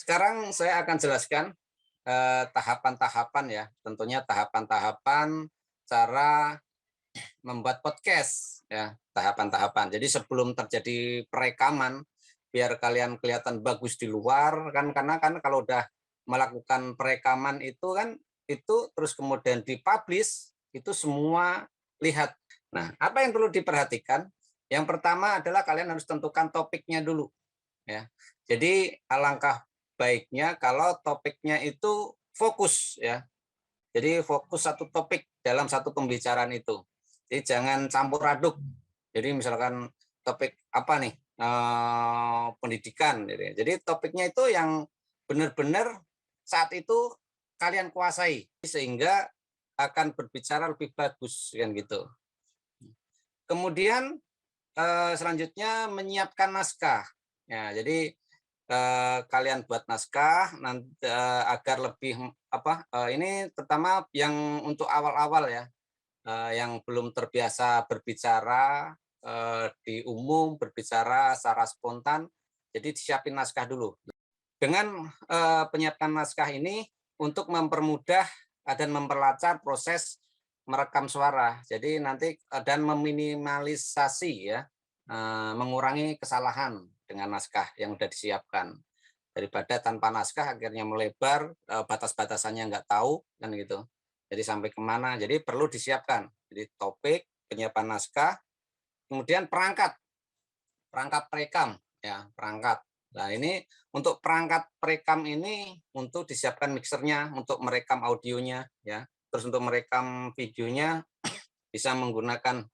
Sekarang saya akan jelaskan tahapan-tahapan ya, tentunya tahapan-tahapan cara membuat podcast ya, tahapan-tahapan. Jadi sebelum terjadi perekaman, biar kalian kelihatan bagus di luar kan, karena kan kalau udah melakukan perekaman itu kan, itu terus kemudian dipublish, itu semua lihat. Nah, apa yang perlu diperhatikan? Yang pertama adalah kalian harus tentukan topiknya dulu ya. Jadi alangkah baiknya kalau topiknya itu fokus ya. Jadi fokus satu topik dalam satu pembicaraan itu. Jadi jangan campur aduk. Jadi misalkan topik apa nih? Pendidikan gitu ya. Jadi topiknya itu yang benar-benar saat itu kalian kuasai sehingga akan berbicara lebih bagus kan gitu. Kemudian selanjutnya menyiapkan naskah. Ya, jadi kalian buat naskah nanti agar lebih ini terutama yang untuk awal-awal ya, yang belum terbiasa berbicara di umum, berbicara secara spontan, jadi disiapin naskah dulu. Dengan penyiapan naskah ini untuk mempermudah dan memperlancar proses merekam suara. Jadi nanti dan meminimalisasi ya, mengurangi kesalahan dengan naskah yang sudah disiapkan. Daripada tanpa naskah akhirnya melebar, batas-batasannya nggak tahu kan gitu. Jadi sampai kemana? Jadi perlu disiapkan. Jadi topik, penyiapan naskah, kemudian perangkat, perangkat perekam ya, perangkat. Nah, ini untuk perangkat perekam ini untuk disiapkan mixernya untuk merekam audionya ya. Terus untuk merekam videonya bisa menggunakan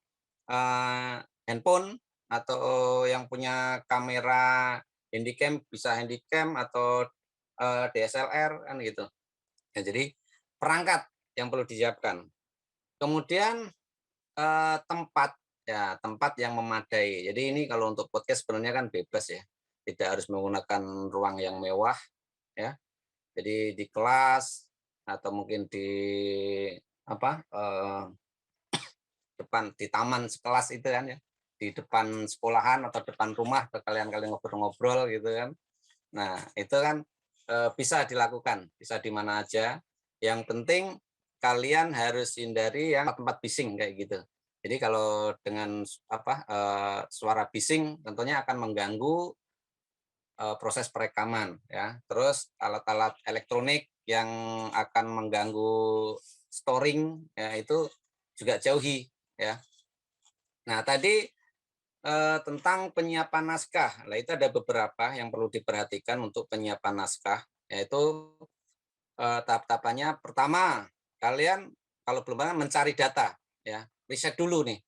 handphone atau yang punya kamera handycam bisa handycam atau DSLR kan gitu. Ya, jadi perangkat yang perlu disiapkan. Kemudian tempat ya, tempat yang memadai. Jadi ini kalau untuk podcast sebenarnya kan bebas ya. Tidak harus menggunakan ruang yang mewah ya. Jadi di kelas atau mungkin di apa depan di taman sekelas itu kan ya, di depan sekolahan atau depan rumah kalian ngobrol-ngobrol gitu kan. Nah, itu kan bisa dilakukan, bisa di mana aja. Yang penting kalian harus hindari yang tempat bising kayak gitu. Jadi kalau dengan suara bising tentunya akan mengganggu proses perekaman ya. Terus alat-alat elektronik yang akan mengganggu storing ya itu juga jauhi ya. Nah, tadi tentang penyiapan naskah. Nah, itu ada beberapa yang perlu diperhatikan untuk penyiapan naskah, yaitu tahap-tahapannya. Pertama, kalian kalau belum pernah mencari data ya, riset dulu nih.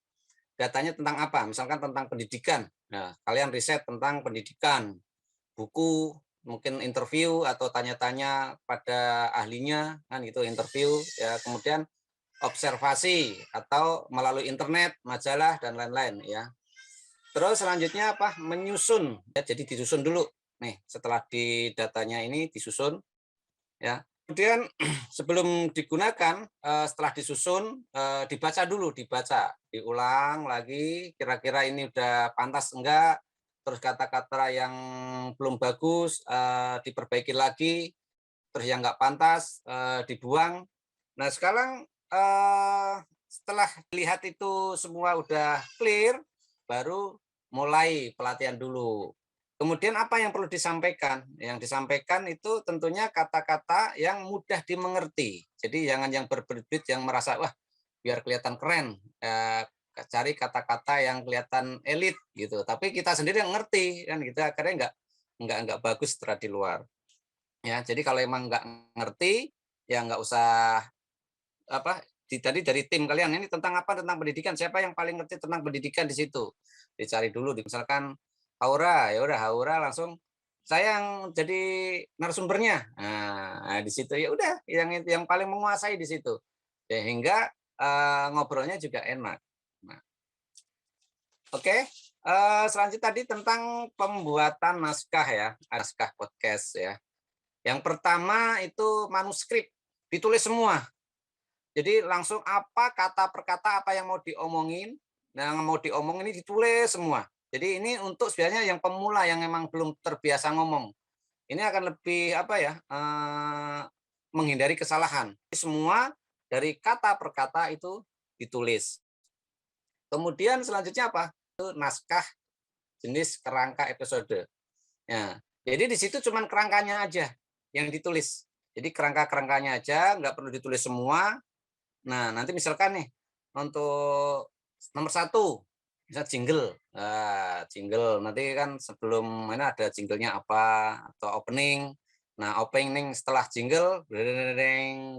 Datanya tentang apa? Misalkan tentang pendidikan. Nah, kalian riset tentang pendidikan, buku, mungkin interview atau tanya-tanya pada ahlinya kan gitu, interview ya, kemudian observasi atau melalui internet, majalah dan lain-lain ya. Terus selanjutnya apa? Menyusun ya, jadi disusun dulu nih, setelah di datanya ini disusun ya. Kemudian sebelum digunakan, setelah disusun, dibaca dulu, diulang lagi, kira-kira ini udah pantas enggak, terus kata-kata yang belum bagus diperbaiki lagi, terus yang enggak pantas dibuang. Nah, sekarang setelah lihat itu semua udah clear, baru mulai pelatihan dulu. Kemudian apa yang perlu disampaikan? Yang disampaikan itu tentunya kata-kata yang mudah dimengerti. Jadi jangan yang berbelit yang merasa, wah biar kelihatan keren, cari kata-kata yang kelihatan elit gitu. Tapi kita sendiri yang ngerti kan gitu, akhirnya nggak bagus setelah di luar. Ya, jadi kalau emang nggak ngerti, ya nggak usah apa tadi dari tim kalian ini tentang apa, tentang pendidikan, siapa yang paling ngerti tentang pendidikan di situ, dicari dulu. Misalkan Aura, ya udah Aura langsung saya yang jadi narasumbernya. Nah, di situ ya udah yang paling menguasai di situ, sehingga ngobrolnya juga enak. Nah, oke. Selanjutnya tadi tentang pembuatan naskah ya, naskah podcast ya. Yang pertama itu manuskrip, ditulis semua. Jadi langsung apa kata per kata apa yang mau diomongin, yang mau diomongin ini ditulis semua. Jadi ini untuk sebenarnya yang pemula yang memang belum terbiasa ngomong. ini akan lebih apa ya, menghindari kesalahan. Semua dari kata per kata itu ditulis. Kemudian selanjutnya apa? Itu naskah jenis kerangka episode. Ya, jadi di situ cuman kerangkanya aja yang ditulis. Jadi kerangka-kerangkanya aja, nggak perlu ditulis semua. Nah, nanti misalkan nih untuk nomor satu, misal jingle. Nah, jingle nanti kan sebelum mana ada jinglenya apa atau opening. Nah, opening setelah jingle,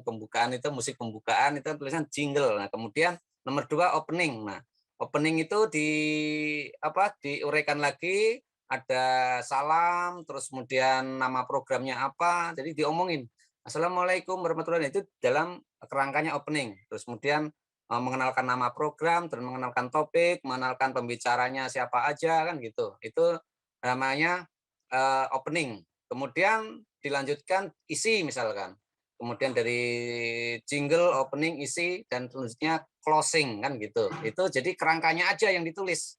pembukaan itu musik pembukaan itu tulisan jingle. Nah, kemudian nomor dua opening. Nah, opening itu diuraikan lagi, ada salam, terus kemudian nama programnya apa, jadi diomongin. Assalamualaikum warahmatullahi wabarakatuh, itu dalam kerangkanya opening. Terus kemudian mengenalkan nama program, terus mengenalkan topik, mengenalkan pembicaranya siapa aja kan gitu. Itu namanya opening. Kemudian dilanjutkan isi misalkan. Kemudian dari jingle, opening, isi, dan selanjutnya closing kan gitu. Itu jadi kerangkanya aja yang ditulis.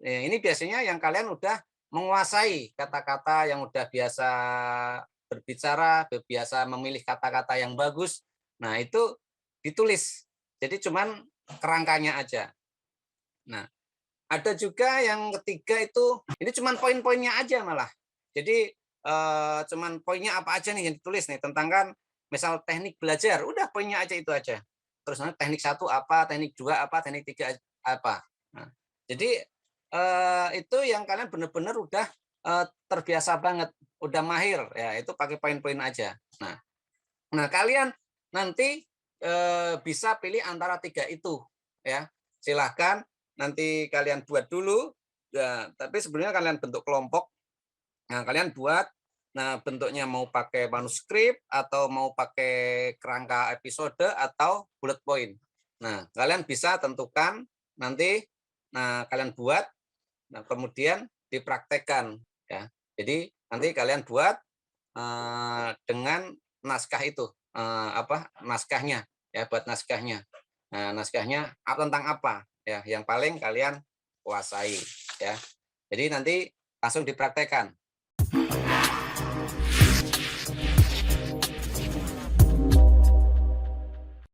Ini biasanya yang kalian udah menguasai kata-kata, yang udah biasa berbicara, biasa memilih kata-kata yang bagus. Nah, itu ditulis. Jadi cuman kerangkanya aja. Nah, ada juga yang ketiga itu, ini cuman poin-poinnya aja malah. Jadi cuman poinnya apa aja nih yang ditulis nih, tentang kan misal teknik belajar, udah poinnya aja itu aja. Terus nanti teknik satu apa, teknik dua apa, teknik tiga apa. Nah, jadi itu yang kalian benar-benar udah terbiasa banget, udah mahir ya, itu pakai poin-poin aja. Nah, kalian nanti bisa pilih antara tiga itu ya. Silahkan nanti kalian buat dulu. Ya, tapi sebenarnya kalian bentuk kelompok. Nah, kalian buat. Nah, bentuknya mau pakai manuskrip atau mau pakai kerangka episode atau bullet point. Nah, kalian bisa tentukan nanti. Nah, kalian buat. Nah, kemudian dipraktekkan ya. Jadi nanti kalian buat dengan naskah itu, naskahnya ya, buat naskahnya. Nah, naskahnya tentang apa ya, yang paling kalian kuasai ya. Jadi nanti langsung dipraktekkan.